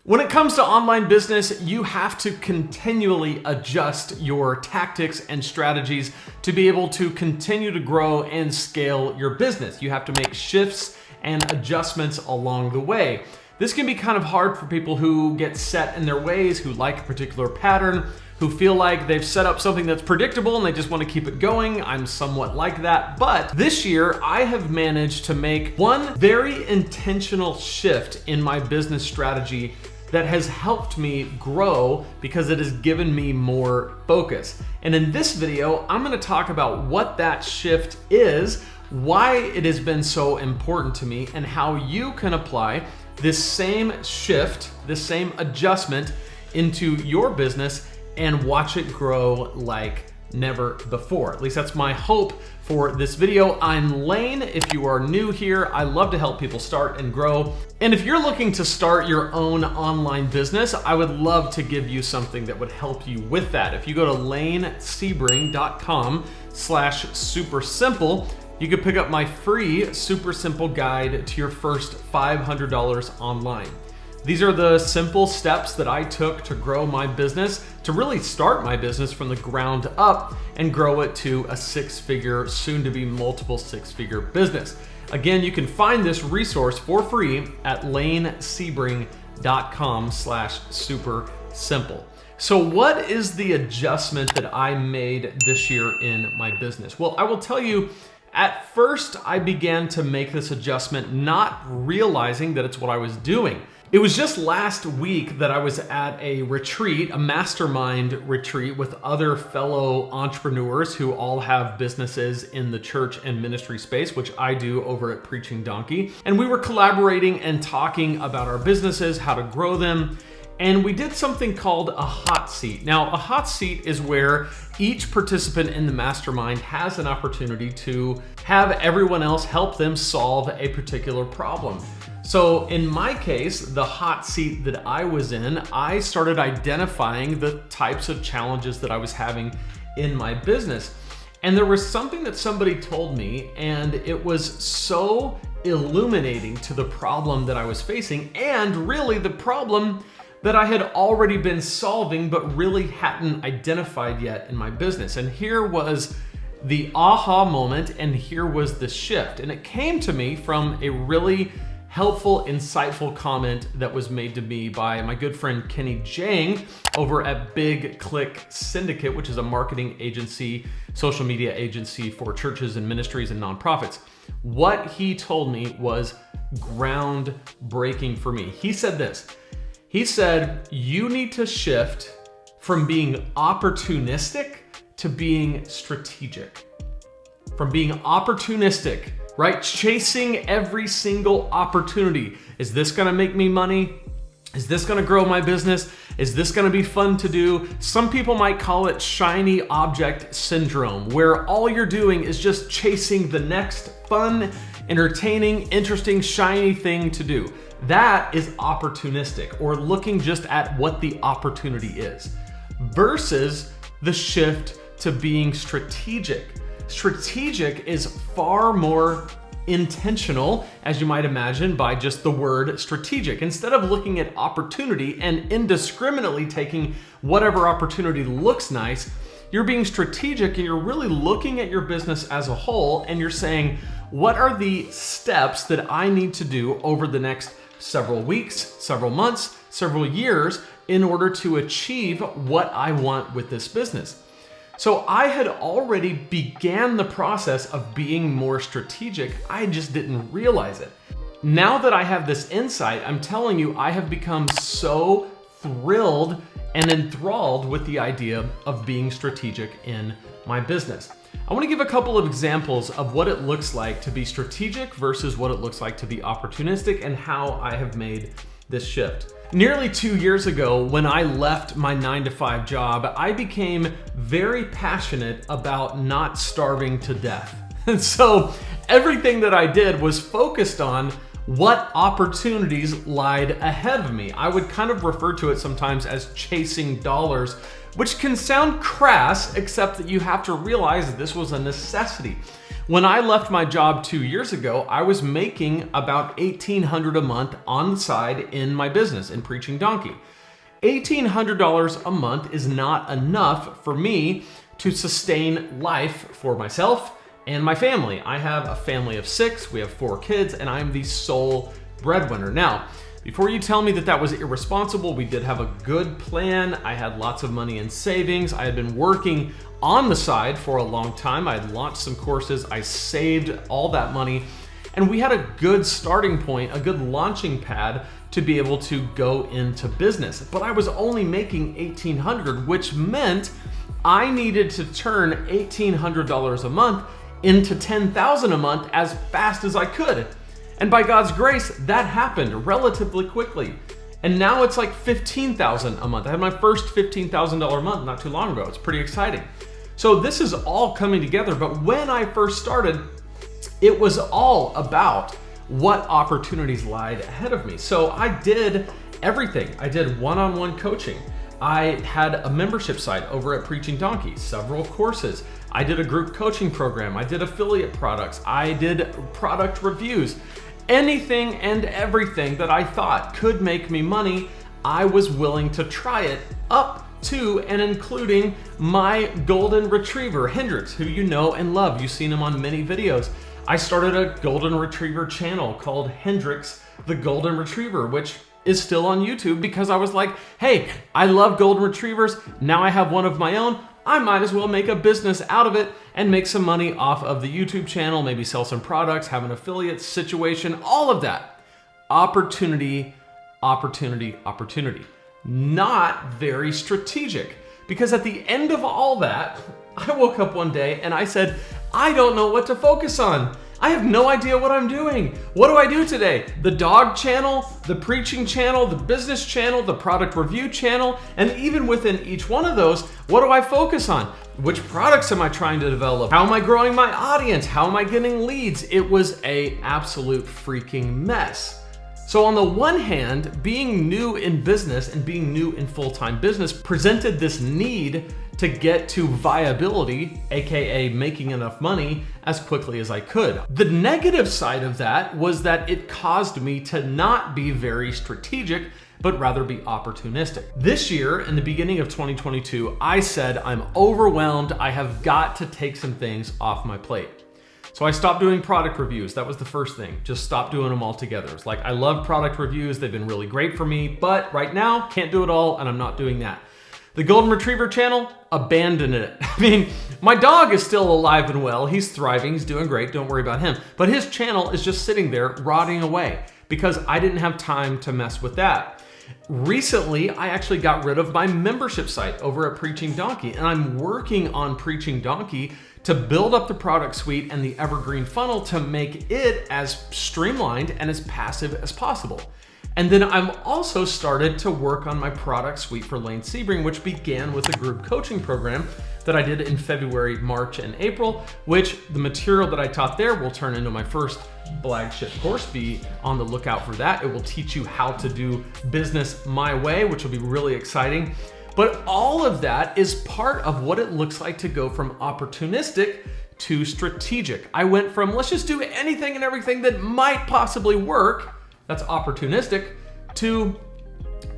When it comes to online business, you have to continually adjust your tactics and strategies to be able to continue to grow and scale your business. You have to make shifts and adjustments along the way. This can be kind of hard for people who get set in their ways, who like a particular pattern, who feel like they've set up something that's predictable and they just want to keep it going. I'm somewhat like that. But this year, I have managed to make one very intentional shift in my business strategy that has helped me grow because it has given me more focus. And in this video, I'm going to talk about what that shift is, why it has been so important to me, and how you can apply this same shift, this same adjustment into your business and watch it grow like never before. At least that's my hope for this video. I'm Lane. If you are new here, I love to help people start and grow. And if you're looking to start your own online business, I would love to give you something that would help you with that. If you go to lanesebring.com/super simple, you can pick up my free super simple guide to your first $500 online. These are the simple steps that I took to grow my business, to really start my business from the ground up and grow it to a six-figure, soon to be multiple six-figure business. Again, you can find this resource for free at lanesebring.com/super simple. So what is the adjustment that I made this year in my business? Well, I will tell you, at first I began to make this adjustment not realizing that it's what I was doing. It was just last week that I was at a retreat, a mastermind retreat with other fellow entrepreneurs who all have businesses in the church and ministry space, which I do over at Preaching Donkey. And we were collaborating and talking about our businesses, how to grow them. And we did something called a hot seat. Now, a hot seat is where each participant in the mastermind has an opportunity to have everyone else help them solve a particular problem. So in my case, the hot seat that I was in, I started identifying the types of challenges that I was having in my business. And there was something that somebody told me, and it was so illuminating to the problem that I was facing, and really the problem that I had already been solving but really hadn't identified yet in my business. And here was the aha moment, and here was the shift. And it came to me from a really helpful, insightful comment that was made to me by my good friend Kenny Jang over at Big Click Syndicate, which is a marketing agency, social media agency for churches and ministries and nonprofits. What he told me was groundbreaking for me. He said this. He said, you need to shift from being opportunistic to being strategic. From being opportunistic, right? Chasing every single opportunity. Is this gonna make me money? Is this gonna grow my business? Is this gonna be fun to do? Some people might call it shiny object syndrome, where all you're doing is just chasing the next fun, entertaining, interesting, shiny thing to do. That is opportunistic, or looking just at what the opportunity is, versus the shift to being strategic. Strategic is far more intentional, as you might imagine, by just the word strategic. Instead of looking at opportunity and indiscriminately taking whatever opportunity looks nice, you're being strategic and you're really looking at your business as a whole, and you're saying, what are the steps that I need to do over the next several weeks, several months, several years in order to achieve what I want with this business? So I had already began the process of being more strategic. I just didn't realize it. Now that I have this insight, I'm telling you, I have become so thrilled and enthralled with the idea of being strategic in my business. I want to give a couple of examples of what it looks like to be strategic versus what it looks like to be opportunistic, and how I have made this shift. Nearly 2 years ago, when I left my 9-to-5 job, I became very passionate about not starving to death. And so everything that I did was focused on what opportunities lied ahead of me. I would kind of refer to it sometimes as chasing dollars, which can sound crass, except that you have to realize that this was a necessity. When I left my job 2 years ago, I was making about $1,800 a month on the side in my business, in Preaching Donkey. $1,800 a month is not enough for me to sustain life for myself and my family. I have a family of 6, we have 4 kids, and I'm the sole breadwinner. Now, before you tell me that that was irresponsible, we did have a good plan. I had lots of money in savings. I had been working on the side for a long time. I had launched some courses. I saved all that money. And we had a good starting point, a good launching pad to be able to go into business. But I was only making $1,800, which meant I needed to turn $1,800 a month into $10,000 a month as fast as I could. And by God's grace, that happened relatively quickly. And now it's like $15,000 a month. I had my first $15,000 month not too long ago. It's pretty exciting. So this is all coming together. But when I first started, it was all about what opportunities lied ahead of me. So I did everything. I did one-on-one coaching. I had a membership site over at Preaching Donkey, several courses. I did a group coaching program. I did affiliate products. I did product reviews. Anything and everything that I thought could make me money, I was willing to try it, up to and including my golden retriever, Hendrix, who you know and love. You've seen him on many videos. I started a golden retriever channel called Hendrix the Golden Retriever, which is still on YouTube because I was like, hey, I love golden retrievers. Now I have one of my own. I might as well make a business out of it and make some money off of the YouTube channel, maybe sell some products, have an affiliate situation, all of that. Opportunity, opportunity, opportunity. Not very strategic, because at the end of all that, I woke up one day and I said, I don't know what to focus on. I have no idea what I'm doing. What do I do today? The dog channel, the preaching channel, the business channel, the product review channel, and even within each one of those, what do I focus on? Which products am I trying to develop? How am I growing my audience? How am I getting leads? It was an absolute freaking mess. So on the one hand, being new in business and being new in full-time business presented this need to get to viability, AKA making enough money as quickly as I could. The negative side of that was that it caused me to not be very strategic, but rather be opportunistic. This year, in the beginning of 2022, I said, I'm overwhelmed. I have got to take some things off my plate. So I stopped doing product reviews. That was the first thing. Just stop doing them altogether. It's like, I love product reviews. They've been really great for me, but right now, can't do it all, and I'm not doing that. The Golden Retriever channel, abandoned it. I mean, my dog is still alive and well. He's thriving, he's doing great, don't worry about him. But his channel is just sitting there rotting away because I didn't have time to mess with that. Recently, I actually got rid of my membership site over at Preaching Donkey, and I'm working on Preaching Donkey to build up the product suite and the evergreen funnel to make it as streamlined and as passive as possible. And then I'm also started to work on my product suite for Lane Sebring, which began with a group coaching program that I did in February, March, and April, which the material that I taught there will turn into my first flagship course. Be on the lookout for that. It will teach you how to do business my way, which will be really exciting. But all of that is part of what it looks like to go from opportunistic to strategic. I went from let's just do anything and everything that might possibly work, that's opportunistic, to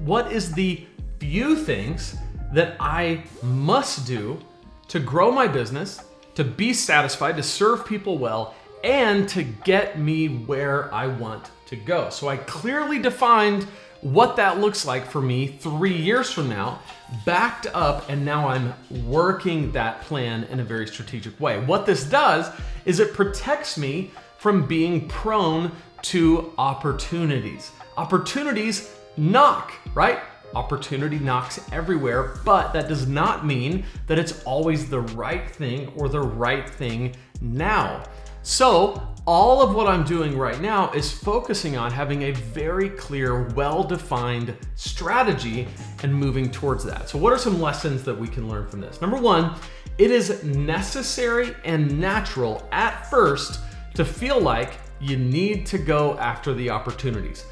what is the few things that I must do to grow my business, to be satisfied, to serve people well, and to get me where I want to go. So I clearly defined what that looks like for me 3 years from now, backed up, and now I'm working that plan in a very strategic way. What this does is it protects me from being prone to opportunities. Opportunities knock, right? Opportunity knocks everywhere, but that does not mean that it's always the right thing or the right thing now. So all of what I'm doing right now is focusing on having a very clear, well-defined strategy and moving towards that. So what are some lessons that we can learn from this? Number one, it is necessary and natural at first to feel like you need to go after the opportunities.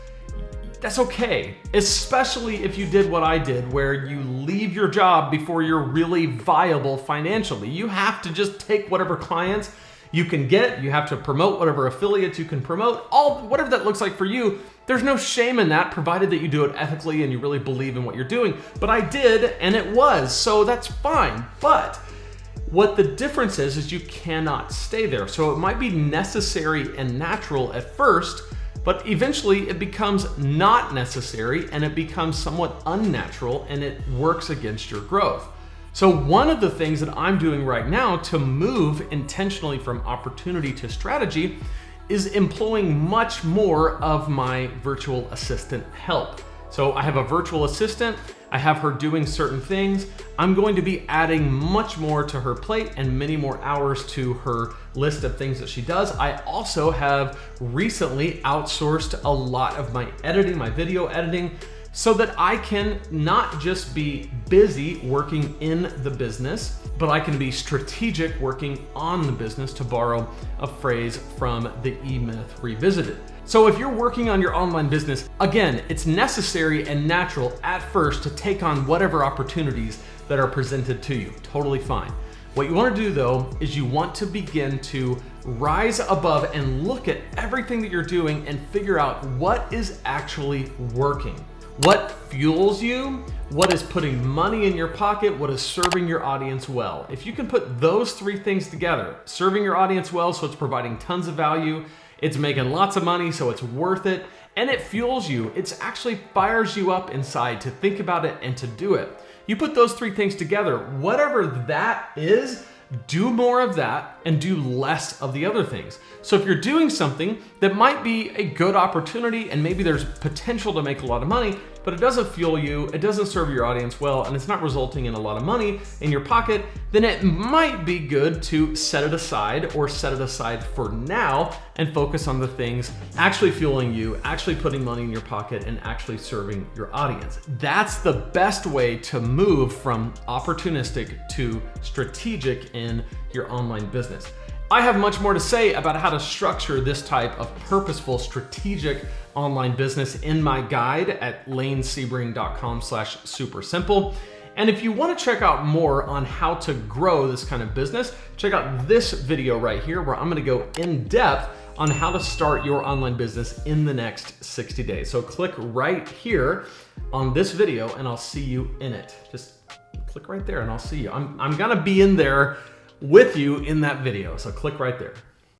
That's okay, especially if you did what I did, where you leave your job before you're really viable financially. You have to just take whatever clients you can get, you have to promote whatever affiliates you can promote, whatever that looks like for you. There's no shame in that, provided that you do it ethically and you really believe in what you're doing. But I did, and it was, so that's fine. But what the difference is you cannot stay there. So it might be necessary and natural at first, but eventually it becomes not necessary and it becomes somewhat unnatural and it works against your growth. So one of the things that I'm doing right now to move intentionally from opportunity to strategy is employing much more of my virtual assistant help. So I have a virtual assistant, I have her doing certain things. I'm going to be adding much more to her plate and many more hours to her list of things that she does. I also have recently outsourced a lot of my editing, my video editing, so that I can not just be busy working in the business, but I can be strategic working on the business, to borrow a phrase from the E-Myth Revisited. So if you're working on your online business, again, it's necessary and natural at first to take on whatever opportunities that are presented to you. Totally fine. What you want to do though, is you want to begin to rise above and look at everything that you're doing and figure out what is actually working. What fuels you? What is putting money in your pocket? What is serving your audience well? If you can put those three things together, serving your audience well so it's providing tons of value, it's making lots of money so it's worth it, and it fuels you, it actually fires you up inside to think about it and to do it. You put those three things together, whatever that is, do more of that and do less of the other things. So if you're doing something that might be a good opportunity and maybe there's potential to make a lot of money, but it doesn't fuel you, it doesn't serve your audience well, and it's not resulting in a lot of money in your pocket, then it might be good to set it aside or set it aside for now and focus on the things actually fueling you, actually putting money in your pocket, and actually serving your audience. That's the best way to move from opportunistic to strategic in your online business. I have much more to say about how to structure this type of purposeful, strategic online business in my guide at lanesebring.com/supersimple. And if you want to check out more on how to grow this kind of business, check out this video right here where I'm going to go in depth on how to start your online business in the next 60 days. So click right here on this video and I'll see you in it. Just click right there and I'll see you. I'm going to be in there with you in that video. So click right there.